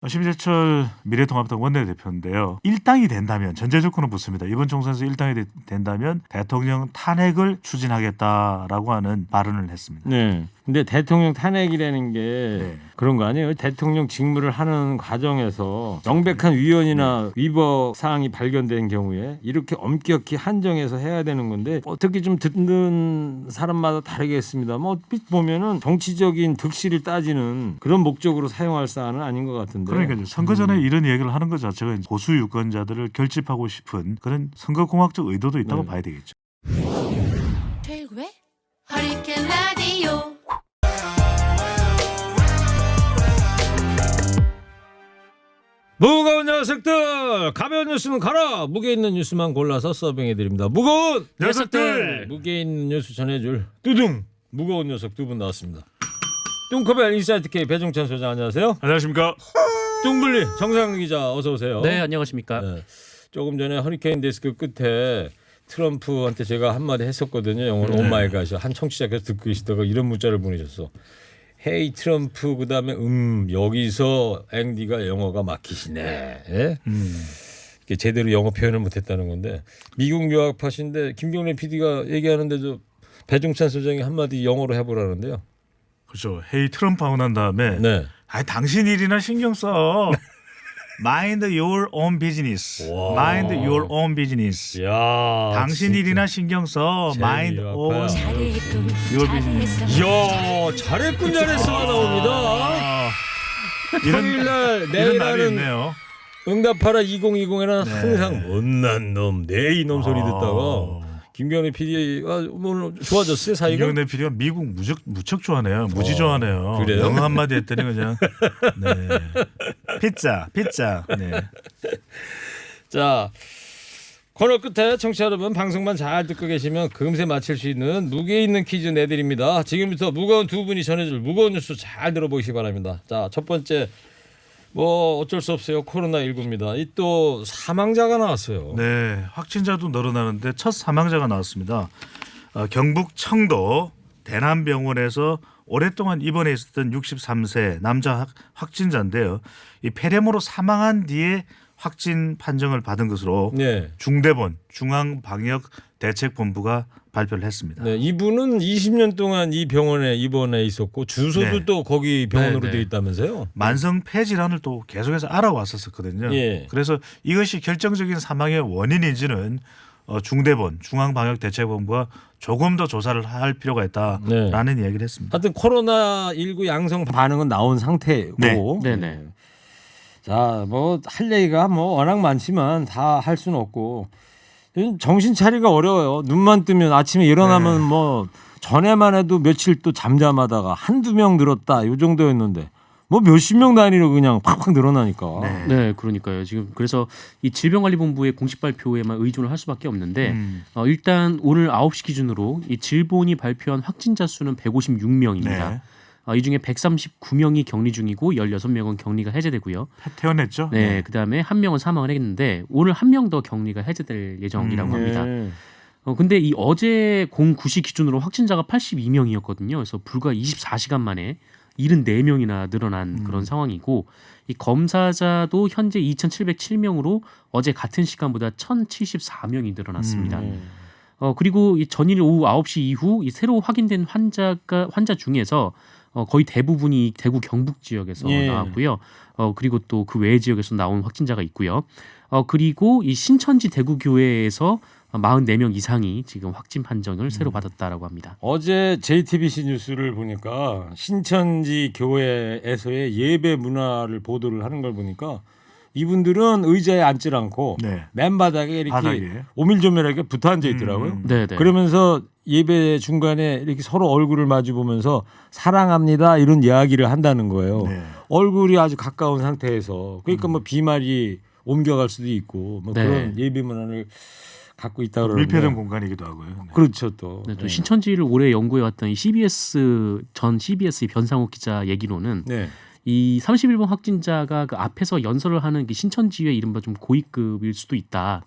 심재철 미래통합당 원내대표인데요. 일당이 된다면 전제 조건은 붙습니다. 이번 총선에서 일당이 된다면 대통령 탄핵을 추진하겠다라고 하는 발언을 했습니다. 네. 근데 대통령 탄핵이라는 게 네. 그런 거 아니에요? 대통령 직무를 하는 과정에서 명백한 위헌이나 위법 사항이 발견된 경우에 이렇게 엄격히 한정해서 해야 되는 건데 어떻게 좀 듣는 사람마다 다르겠습니다. 뭐 보면은 정치적인 득실을 따지는 그런 목적으로 사용할 사안은 아닌 것 같은데. 그러니까 선거 전에 이런 얘기를 하는 것 자체가 보수 유권자들을 결집하고 싶은 그런 선거공학적 의도도 있다고 네. 봐야 되겠죠. 최고의 허리케인 라디오. 무거운 녀석들 가벼운 뉴스는 가라. 무게 있는 뉴스만 골라서 서빙해드립니다. 무거운 녀석들! 무게 있는 뉴스 전해줄 뚜둥 무거운 녀석 두 분 나왔습니다. 뚱커벨 인사이트 K 배종찬 소장 안녕하세요. 안녕하십니까? 뚱블리 정상 기자 어서 오세요. 네, 안녕하십니까. 네. 조금 전에 허리케인 데스크 끝에 트럼프한테 제가 한마디 했었거든요. 영어로 오마이갓이 한 청취자께서 듣고 계시다가 이런 문자를 보내셨어. 헤이 트럼프 그다음에 여기서 앵디가 영어가 막히시네. 예? 이게 제대로 영어 표현을 못했다는 건데 미국 유학파신데 김경래 PD가 얘기하는데 저 배종찬 소장이 한마디 영어로 해보라는데요. 그렇죠. 헤이 트럼프 하고 난 다음에 네. 아니 당신 일이나 신경 써. Mind your own business. 와. Mind your own business. 야, 당신 진짜. 일이나 신경 써. Mind 재미와 own 봐요. your business. 이야 잘했군 잘했어가 나옵니다. 토요일날 이런 날이 내일하는 있네요. 응답하라 2020에는 네. 항상 못난 놈, 내 이놈 소리 듣다가 김경래 PD가 오늘 좋아졌어요 사이가. 김경래 PD가 미국 무척 좋아하네요. 무지 좋아하네요. 그래요? 영어 한마디 했더니 그냥 네. 피자. 네. 자 코너 끝에 청취자 여러분 방송만 잘 듣고 계시면 금세 맞힐 수 있는 무게 있는 퀴즈 내드립니다. 지금부터 무거운 두 분이 전해줄 무거운 뉴스 잘 들어보시기 바랍니다. 자 첫 번째 뭐 어쩔 수 없어요. 코로나19입니다. 이 또 사망자가 나왔어요. 네, 확진자도 늘어나는데 첫 사망자가 나왔습니다. 경북 청도 대남병원에서 오랫동안 입원해 있었던 63세 남자 확진자인데요. 이 폐렴으로 사망한 뒤에 확진 판정을 받은 것으로 네. 중대본 중앙방역대책본부가 발표를 했습니다. 네, 이분은 20년 동안 이 병원에 입원해 있었고 주소도 네. 또 거기 병원으로 네, 네. 돼 있다면서요? 만성 폐질환을 또 계속해서 알아왔었거든요. 예. 그래서 이것이 결정적인 사망의 원인인지는 중대본 중앙방역대책본부가 조금 더 조사를 할 필요가 있다라는 이야기를 했습니다. 하여튼 코로나19 양성 반응은 나온 상태고. 네, 네. 자, 뭐 할 얘기가 뭐 워낙 많지만 다 할 수는 없고 요즘 정신 차리기가 어려워요. 눈만 뜨면 아침에 일어나면 뭐 전에만 해도 며칠 또 잠잠하다가 한두 명 늘었다 요 정도였는데 뭐 몇십 명 단위로 그냥 팍팍 늘어나니까. 네, 그러니까요. 지금 그래서 이 질병관리본부의 공식 발표에만 의존을 할 수밖에 없는데 일단 오늘 9시 기준으로 이 질본이 발표한 확진자 수는 156명입니다. 네. 이 중에 139명이 격리 중이고 16명은 격리가 해제되고요. 퇴원했죠? 네, 그다음에 한 명은 사망을 했는데 오늘 한 명 더 격리가 해제될 예정이라고 합니다. 네. 근데 이 어제 09시 기준으로 확진자가 82명이었거든요. 그래서 불과 24시간 만에 74명이나 늘어난 그런 상황이고 이 검사자도 현재 2,707명으로 어제 같은 시간보다 1,074명이 늘어났습니다. 그리고 이 전일 오후 9시 이후 이 새로 확인된 환자 중에서 거의 대부분이 대구 경북 지역에서 예. 나왔고요. 그리고 또 그 외 지역에서 나온 확진자가 있고요. 그리고 이 신천지 대구교회에서 44명 이상이 지금 확진 판정을 새로 받았다라고 합니다. 어제 JTBC 뉴스를 보니까 신천지 교회에서의 예배 문화를 보도를 하는 걸 보니까 이분들은 의자에 앉질 않고 네. 맨바닥에 이렇게 바닥에. 오밀조밀하게 붙어 앉아 있더라고요. 네, 네. 그러면서 예배 중간에 이렇게 서로 얼굴을 마주 보면서 사랑합니다 이런 이야기를 한다는 거예요. 네. 얼굴이 아주 가까운 상태에서 그러니까 뭐 비말이 옮겨갈 수도 있고 뭐 네. 그런 예배 문화를 갖고 있다 그러는데 밀폐된 공간이기도 하고요. 네. 그렇죠 또. 네, 또 신천지를 오래 연구해 왔던 이 CBS 전 CBS 변상욱 기자 얘기로는 네. 이 31번 확진자가 그 앞에서 연설을 하는 그 신천지의 이른바 좀 고위급일 수도 있다.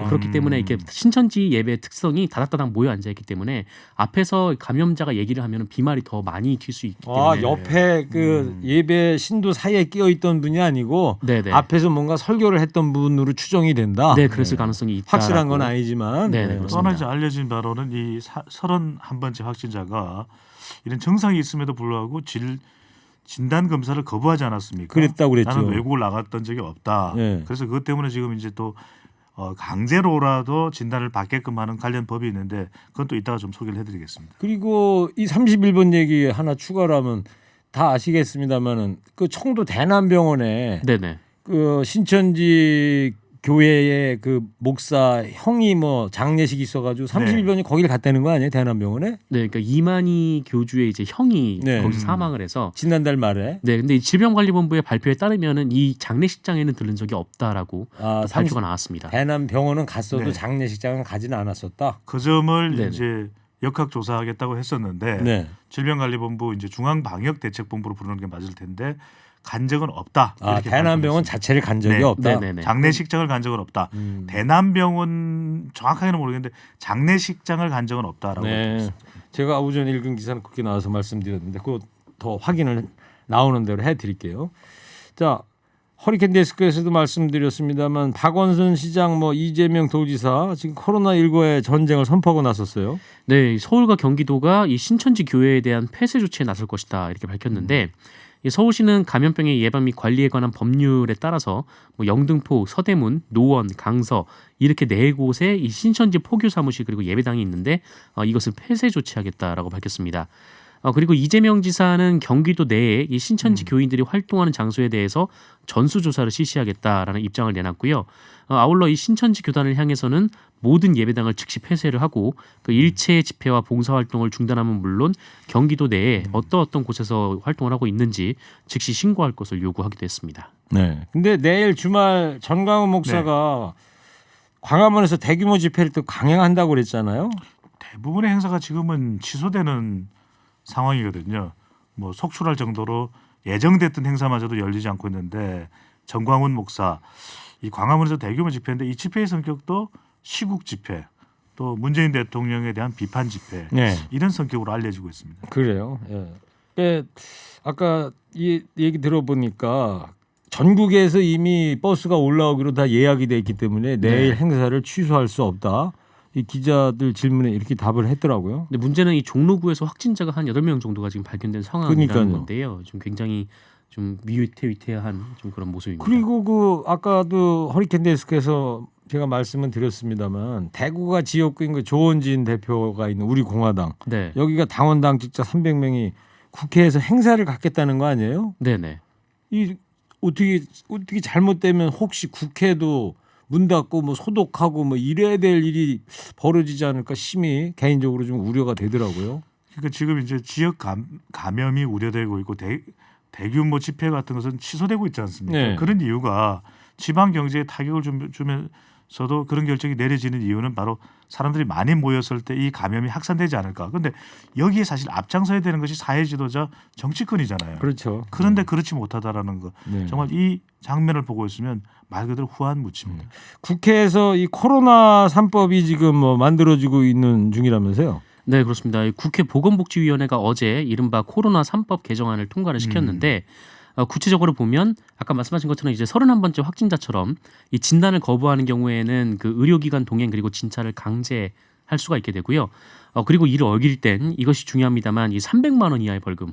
그렇기 때문에 이렇게 신천지 예배 특성이 다닥다닥 모여 앉아 있기 때문에 앞에서 감염자가 얘기를 하면 비말이 더 많이 튈 수 있기 때문에 옆에 그 예배 신도 사이에 끼어 있던 분이 아니고 네네. 앞에서 뭔가 설교를 했던 분으로 추정이 된다. 네, 그랬을 가능성이 있다. 확실한 건 아니지만. 네네, 네. 그렇습니다. 또 하나 이제 알려진 바로는 이 31번째 확진자가 이런 증상이 있음에도 불구하고 진단 검사를 거부하지 않았습니까? 그랬다고 그랬죠. 나는 외국을 나갔던 적이 없다. 네. 그래서 그것 때문에 지금 이제 또 강제로라도 진단을 받게끔 하는 관련 법이 있는데 그건 또 이따가 좀 소개를 해드리겠습니다. 그리고 이 31번 얘기 하나 추가로 하면 다 아시겠습니다만은 그 청도 대남병원에 네네. 그 신천지 교회의 그 목사 형이 뭐 장례식이 있어가지고 31번이 거기를 갔다는 거 아니에요? 대남병원에? 네, 그러니까 이만희 교주의 이제 형이 네. 거기서 사망을 해서 지난달 말에. 네, 근데 이 질병관리본부의 발표에 따르면은 이 장례식장에는 들른 적이 없다라고 아, 발표가 나왔습니다. 대남병원은 갔어도 네. 장례식장은 가지는 않았었다. 그 점을 네네. 이제 역학 조사하겠다고 했었는데 네. 질병관리본부 이제 중앙방역대책본부로 부르는 게 맞을 텐데 간 적은 없다. 아, 이렇게 대남병원 발표했습니다. 자체를 간 적이 네. 없다. 네네네. 장례식장을 간 적은 없다. 대남병원 정확하게는 모르겠는데 장례식장을 간 적은 없다라고 네. 했습니다. 제가 오전에 읽은 기사는 그렇게 나와서 말씀드렸는데 그거 더 확인을 나오는 대로 해드릴게요. 자, 허리케인 데스크에서도 말씀드렸습니다만 박원순 시장, 뭐 이재명 도지사 지금 코로나19의 전쟁을 선포하고 나섰어요. 네, 서울과 경기도가 이 신천지 교회에 대한 폐쇄 조치에 나설 것이다 이렇게 밝혔는데 이 서울시는 감염병의 예방 및 관리에 관한 법률에 따라서 뭐 영등포, 서대문, 노원, 강서 이렇게 네 곳에 이 신천지 포교 사무실 그리고 예배당이 있는데 이것을 폐쇄 조치하겠다라고 밝혔습니다. 그리고 이재명 지사는 경기도 내에 이 신천지 교인들이 활동하는 장소에 대해서 전수조사를 실시하겠다라는 입장을 내놨고요. 아울러 이 신천지 교단을 향해서는 모든 예배당을 즉시 폐쇄를 하고 그 일체 집회와 봉사활동을 중단하면 물론 경기도 내에 어떤 곳에서 활동을 하고 있는지 즉시 신고할 것을 요구하기도 했습니다. 네. 근데 내일 주말 전광훈 목사가 광화문에서 대규모 집회를 또 강행한다고 그랬잖아요. 대부분의 행사가 지금은 취소되는 상황이거든요. 뭐 속출할 정도로 예정됐던 행사마저도 열리지 않고 있는데 정광훈 목사 이 광화문에서 대규모 집회인데 이 집회의 성격도 시국 집회 또 문재인 대통령에 대한 비판 집회 네. 이런 성격으로 알려지고 있습니다. 그래요. 예. 아까 이 얘기 들어보니까 전국에서 이미 버스가 올라오기로 다 예약이 돼 있기 때문에 내일 행사를 취소할 수 없다. 이 기자들 질문에 이렇게 답을 했더라고요. 근데 문제는 이 종로구에서 확진자가 한 8명 정도가 지금 발견된 상황이라는 그러니까요. 건데요. 좀 굉장히 좀 위태위태한 좀 그런 모습입니다. 그리고 그 아까도 허리케인 데스크에서 제가 말씀을 드렸습니다만 대구가 지역구인 그 조원진 대표가 있는 우리 공화당 네. 여기가 당원 당직자 300명이 국회에서 행사를 갖겠다는 거 아니에요? 네네. 이 어떻게 잘못되면 혹시 국회도 문 닫고 뭐 소독하고 뭐 이래야 될 일이 벌어지지 않을까 심히 개인적으로 좀 우려가 되더라고요. 그러니까 지금 이제 지역 감염이 우려되고 있고 대규모 집회 같은 것은 취소되고 있지 않습니까? 네. 그런 이유가 지방 경제에 타격을 주면서도 그런 결정이 내려지는 이유는 바로 사람들이 많이 모였을 때 이 감염이 확산되지 않을까. 그런데 여기에 사실 앞장서야 되는 것이 사회 지도자 정치권이잖아요. 그렇죠. 그런데 그렇지 못하다라는 거. 네. 정말 이 장면을 보고 있으면 말 그대로 후한무치입니다. 국회에서 이 코로나 3법이 지금 뭐 만들어지고 있는 중이라면서요? 네, 그렇습니다. 이 국회 보건복지위원회가 어제 이른바 코로나 3법 개정안을 통과를 시켰는데 구체적으로 보면 아까 말씀하신 것처럼 이제 31번째 확진자처럼 이 진단을 거부하는 경우에는 그 의료기관 동행 그리고 진찰을 강제할 수가 있게 되고요. 그리고 이를 어길 땐 이것이 중요합니다만 이 300만 원 이하의 벌금.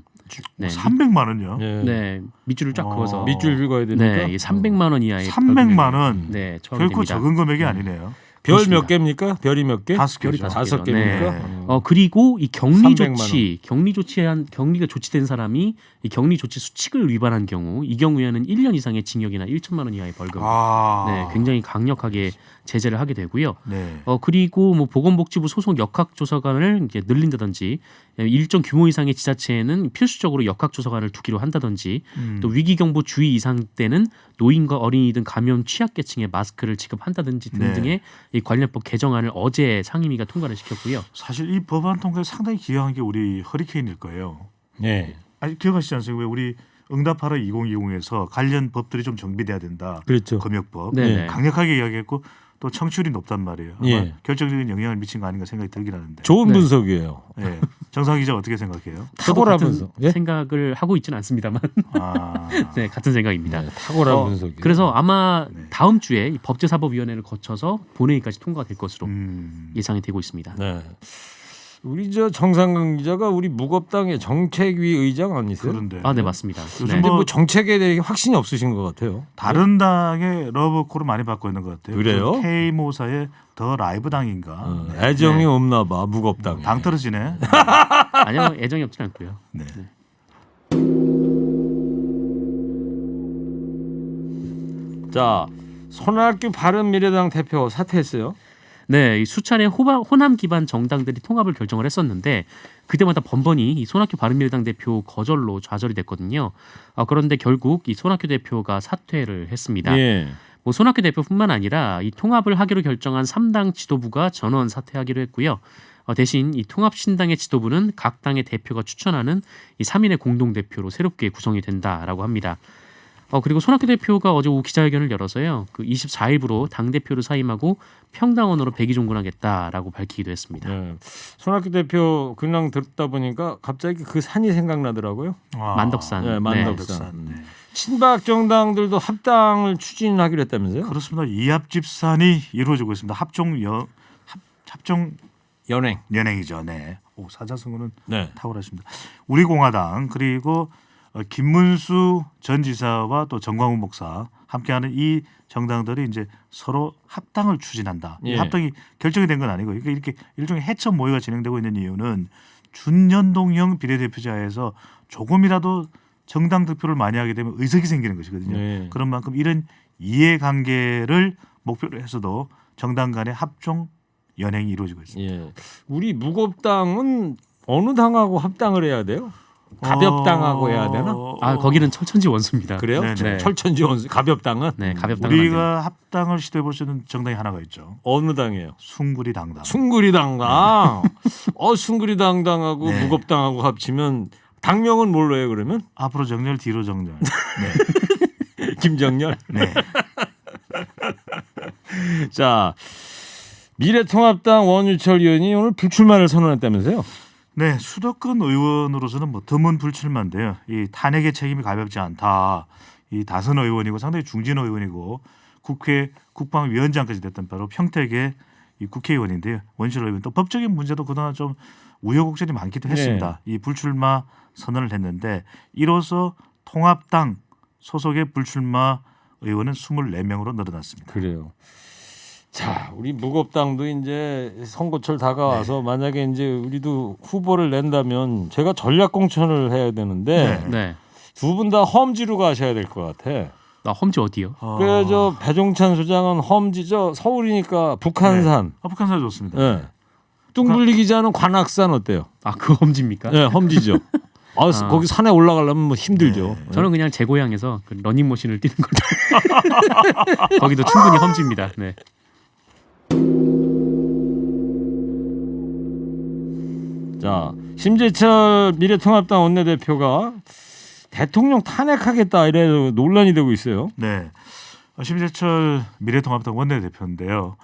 네. 300만 원요? 네, 밑줄을 쫙 그어서 밑줄 긁어야 되니까. 네, 이 300만 원 이하의 300만 원. 네, 처음이 결코 됩니다. 적은 금액이 아니네요. 별 그렇습니다. 몇 개입니까? 별이 몇 개? 5개죠. 다섯 네. 개입니까? 그리고 이 격리 300만 조치, 격리가 조치된 사람이 이 격리 조치 수칙을 위반한 경우 이 경우에는 1년 이상의 징역이나 1천만 원 이하의 벌금. 네, 굉장히 강력하게 제재를 하게 되고요. 네. 그리고 뭐 보건복지부 소속 역학조사관을 이제 늘린다든지 일정 규모 이상의 지자체에는 필수적으로 역학조사관을 두기로 한다든지 또 위기경보 주의 이상 때는 노인과 어린이 등 감염 취약계층에 마스크를 지급한다든지 등등의 이 관련법 개정안을 어제 상임위가 통과를 시켰고요. 사실 이 법안 통과에 상당히 기여한 게 우리 허리케인일 거예요. 네. 아니 기억하시지 않습니까? 왜 우리 응답하라 2020에서 관련 법들이 좀 정비돼야 된다. 그렇죠. 검역법 네. 강력하게 이야기했고 또 청취율이 높단 말이에요. 아마 예. 결정적인 영향을 미친 거 아닌가 생각이 들긴 하는데. 좋은 네. 분석이에요. 예. 정상 기자 어떻게 생각해요? 저도 탁월한 같은 분석. 예? 생각을 하고 있지는 않습니다.만 아, 네, 같은 생각입니다. 네, 탁월한 분석이에요. 그래서 아마 네. 다음 주에 이 법제사법위원회를 거쳐서 본회의까지 통과가 될 것으로 예상이 되고 있습니다. 네. 우리 저 정상근 기자가 우리 무겁당의 정책위 의장 아니세요? 그런데 아, 네 맞습니다. 요즘 네. 근데 뭐 정책에 대해 확신이 없으신 것 같아요. 다른 당의 러브콜을 많이 받고 있는 것 같아요. 그래요? 그 K모사의 더 라이브 당인가. 네. 애정이 없나 봐 무겁당. 당 떨어지네. 아니요 애정이 없진 않고요. 네. 자, 손학규 바른미래당 대표 사퇴했어요. 네, 이 수차례 호남 기반 정당들이 통합을 결정을 했었는데 그때마다 번번이 이 손학규 바른미래당 대표 거절로 좌절이 됐거든요. 그런데 결국 이 손학규 대표가 사퇴를 했습니다. 예. 뭐 손학규 대표뿐만 아니라 이 통합을 하기로 결정한 3당 지도부가 전원 사퇴하기로 했고요. 대신 이 통합신당의 지도부는 각 당의 대표가 추천하는 이 3인의 공동대표로 새롭게 구성이 된다라고 합니다. 그리고 손학규 대표가 어제 오후 기자회견을 열어서요. 그 24일부로 당대표를 사임하고 평당원으로 백의종군하겠다라고 밝히기도 했습니다. 네. 손학규 대표 근황 듣다 보니까 갑자기 그 산이 생각나더라고요. 아, 만덕산. 네, 네. 만덕산. 네. 친박 정당들도 합당을 추진하기로 했다면서요? 그렇습니다. 이합집산이 이루어지고 있습니다. 합종 연행. 연행이죠. 네. 오, 사자성어는 네. 탁월하십니다. 우리공화당 그리고 김문수 전 지사와 또 정광훈 목사 함께하는 이 정당들이 이제 서로 합당을 추진한다. 이 예. 합당이 결정이 된 건 아니고 그러니까 이렇게 일종의 해체 모의가 진행되고 있는 이유는 준연동형 비례대표제에서 조금이라도 정당 득표를 많이 하게 되면 의석이 생기는 것이거든요. 네. 그런 만큼 이런 이해관계를 목표로 해서도 정당 간의 합종 연행이 이루어지고 있습니다. 예. 우리 무겁당은 어느 당하고 합당을 해야 돼요? 가볍당하고 해야 되나? 거기는 철천지 원수입니다. 그래요? 네네. 철천지 원수 가볍당은 네, 가볍당은 안 됩니다. 우리가 합당을 시도해 볼 수 있는 정당이 하나가 있죠. 어느 당이에요? 숭구리 당당. 숭구리당당. 숭구리당당하고 네. 무겁당하고 합치면 당명은 뭘로 해요 그러면? 앞으로 정렬 뒤로 정렬. 네. 김정렬. 네. 자, 미래통합당 원유철 의원이 오늘 불출마를 선언했다면서요? 네, 수도권 의원으로서는 뭐 드문 불출마인데요. 이 탄핵의 책임이 가볍지 않다. 이 다선 의원이고 상당히 중진 의원이고 국회 국방위원장까지 됐던 바로 평택의 이 국회의원인데요. 원유철 의원 또 법적인 문제도 그동안 좀 우여곡절이 많기도 했습니다. 이 불출마 선언을 했는데 이로써 통합당 소속의 불출마 의원은 24명으로 늘어났습니다. 그래요. 자, 우리 무겁당도 이제 선거철 다가와서 만약에 이제 우리도 후보를 낸다면 제가 전략 공천을 해야 되는데 네. 두 분 다 험지로 가셔야 될 것 같아. 험지 어디요? 그래서 배종찬 소장은 험지죠. 서울이니까 북한산. 북한산 좋습니다. 네. 뚱블리 기자는 관악산 어때요? 그 험지입니까? 네, 험지죠. 거기 산에 올라가려면 뭐 힘들죠. 저는 그냥 제 고향에서 그 러닝머신을 뛰는 걸로. 거기도 충분히 험지입니다. 네. 자, 심재철 미래통합당 원내대표가 대통령 탄핵하겠다 이래 논란이 되고 있어요. 네, 심재철 미래통합당 원내대표인데요.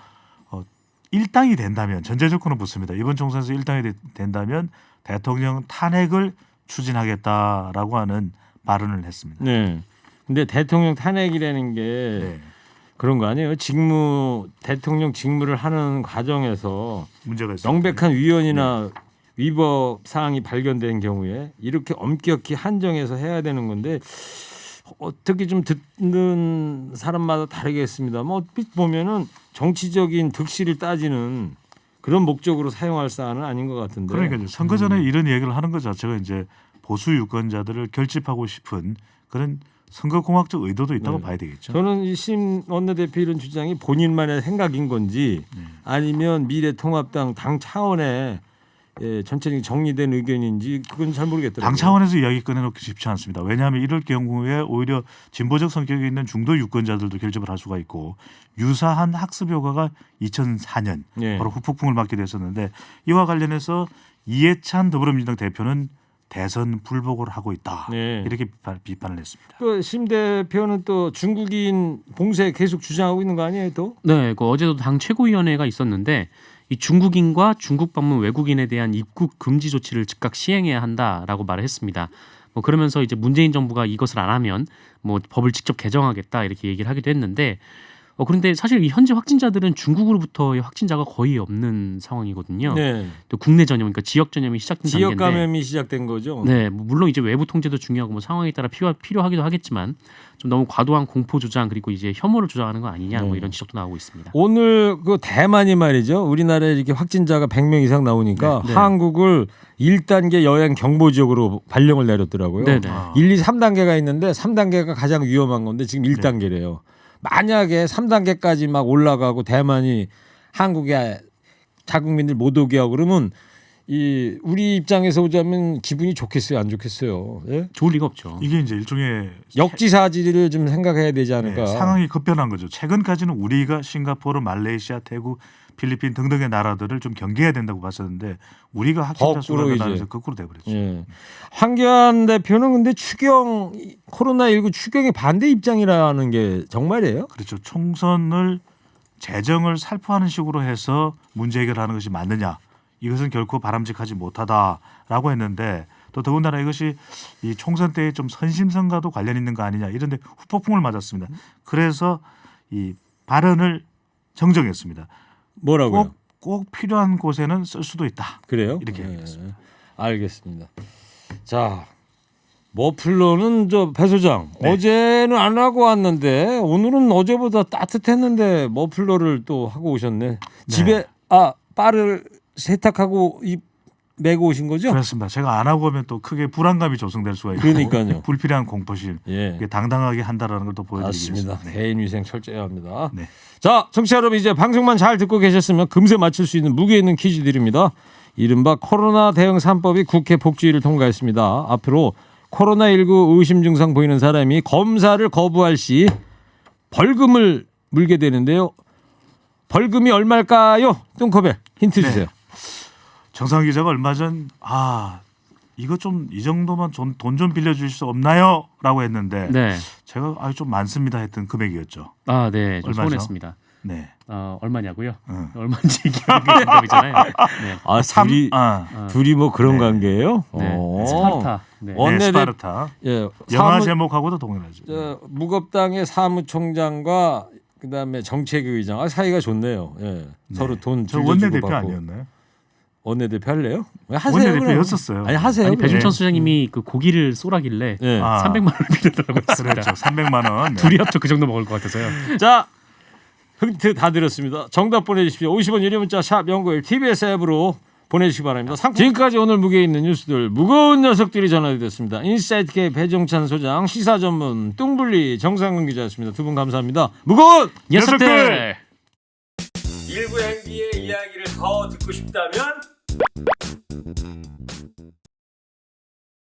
일당이 된다면 전제 조건은 붙습니다. 이번 총선에서 일당이 된다면 대통령 탄핵을 추진하겠다라고 하는 발언을 했습니다. 네. 근데 대통령 탄핵이라는 게 네, 그런 거 아니에요? 대통령 직무를 하는 과정에서 문제가 있습니다. 명백한 위헌이나 위법 사항이 발견된 경우에 이렇게 엄격히 한정해서 해야 되는 건데 어떻게 좀 듣는 사람마다 다르겠습니다. 뭐 얼핏 보면은 정치적인 득실을 따지는 그런 목적으로 사용할 사안은 아닌 것 같은데. 그러니까 이제 선거 전에 이런 얘기를 하는 것 자체가 이제 보수 유권자들을 결집하고 싶은 그런 선거공학적 의도도 있다고 네. 봐야 되겠죠. 저는 이 심 원내대표 이런 주장이 본인만의 생각인 건지 아니면 미래통합당 당 차원의 전체적인 정리된 의견인지 그건 잘 모르겠더라고요. 당 차원에서 이야기 꺼내놓기 쉽지 않습니다. 왜냐하면 이럴 경우에 오히려 진보적 성격이 있는 중도 유권자들도 결집을 할 수가 있고 유사한 학습 효과가 2004년 예. 바로 후폭풍을 맞게 됐었는데 이와 관련해서 이해찬 더불어민주당 대표는 대선 불복을 하고 있다. 네. 이렇게 비판을 했습니다. 심 대표는 또 중국인 봉쇄 계속 주장하고 있는 거 아니에요, 또? 네, 그 어제도 당 최고위원회가 있었는데 이 중국인과 중국 방문 외국인에 대한 입국 금지 조치를 즉각 시행해야 한다라고 말을 했습니다. 뭐 그러면서 이제 문재인 정부가 이것을 안 하면 뭐 법을 직접 개정하겠다 이렇게 얘기를 하기도 했는데 그런데 사실 이 현재 확진자들은 중국으로부터의 확진자가 거의 없는 상황이거든요. 네. 또 국내 전염, 그러니까 지역 전염이 시작된 지역 단계인데, 감염이 시작된 거죠. 네, 뭐 물론 이제 외부 통제도 중요하고 뭐 상황에 따라 필요하기도 하겠지만 좀 너무 과도한 공포 조장 그리고 이제 혐오를 조장하는 거 아니냐 뭐 이런 지적도 나오고 있습니다. 오늘 그 대만이 말이죠. 우리나라에 이렇게 확진자가 100명 이상 나오니까 네. 한국을 1단계 여행 경보 지역으로 발령을 내렸더라고요. 네네. 1, 2, 3단계가 있는데 3단계가 가장 위험한 건데 지금 1단계래요. 만약에 3단계까지 막 올라가고 대만이 한국에 자국민들 못 오게 하고 그러면 이 우리 입장에서 보자면 기분이 좋겠어요, 안 좋겠어요? 예? 좋을 리가 없죠. 이게 이제 일종의 역지사지를 좀 생각해야 되지 않을까? 상황이 급변한 거죠. 최근까지는 우리가 싱가포르, 말레이시아, 태국, 필리핀 등등의 나라들을 좀 경계해야 된다고 봤었는데 우리가 확진자 수가 거꾸로 늘어나면서 이제. 거꾸로 돼버렸죠. 예. 황교안 대표는 근데 추경 코로나19 추경에 반대 입장이라는 게 정말이에요? 그렇죠. 총선을 재정을 살포하는 식으로 해서 문제 해결하는 것이 맞느냐. 이것은 결코 바람직하지 못하다라고 했는데 또 더군다나 이것이 이 총선 때에 좀 선심성과도 관련 있는 거 아니냐 이런데 후폭풍을 맞았습니다. 그래서 이 발언을 정정했습니다. 뭐라고요? 꼭 필요한 곳에는 쓸 수도 있다. 그래요? 이렇게 얘기했습니다. 알겠습니다. 자, 머플러는 저 배 소장 네. 어제는 안 하고 왔는데 오늘은 어제보다 따뜻했는데 머플러를 또 하고 오셨네. 집에 빠를 세탁하고 메고 오신 거죠? 그렇습니다. 제가 안 하고 오면 또 크게 불안감이 조성될 수가 있고 그러니까요. 불필요한 공포심 예. 이게 당당하게 한다라는 걸 또 보여드리겠습니다. 맞습니다. 개인 위생 철저히 합니다. 네. 자, 청취자 여러분 이제 방송만 잘 듣고 계셨으면 금세 맞출 수 있는 무게 있는 퀴즈 드립니다. 이른바 코로나 대응 3법이 국회 복지위를 통과했습니다. 앞으로 코로나19 의심 증상 보이는 사람이 검사를 거부할 시 벌금을 물게 되는데요. 벌금이 얼마일까요? 뚱커벨 힌트 주세요. 정상 기자가 얼마 전 이거 좀 이 정도만 돈 좀 빌려주실 수 없나요?라고 했는데 네. 제가 좀 많습니다 했던 금액이었죠. 아, 네. 좀 얼마죠? 서운했습니다. 네. 얼마냐고요? 응. 얼마인지 얘기하는 정답이잖아요. 네. 아, 둘이 뭐 그런 네. 관계예요? 네. 스파르타. 네. 원내대- 스파르타. 예, 영화 제목하고도 동일하죠. 무겁당의 사무총장과 그다음에 정책의장 사이가 좋네요. 예. 서로 돈 저 빌려주고 원내대표 받고. 아니었나요? 원내대표 할래요? 하세요. 원내대표였었어요. 아니 하세요. 아니 배준천 네. 수장님이 그 고기를 쏘라길래 예. 300만 원을 빌려달라고 했습니다. 그렇죠. 300만 원. 네. 둘이 합쳐 그 정도 먹을 것 같아서요. 자, 힌트 다 드렸습니다. 정답 보내주십시오. 50원 유료 문자 샵 연구일 TBS 앱으로 보내주시기 바랍니다. 지금까지 오늘 무게 있는 뉴스들 무거운 녀석들이 전화드렸습니다. 인사이트 K 배종찬 소장, 시사 전문 뚱블리 정상근 기자였습니다. 두 분 감사합니다. 무거운 녀석들. 일부 행기의 이야기를 더 듣고 싶다면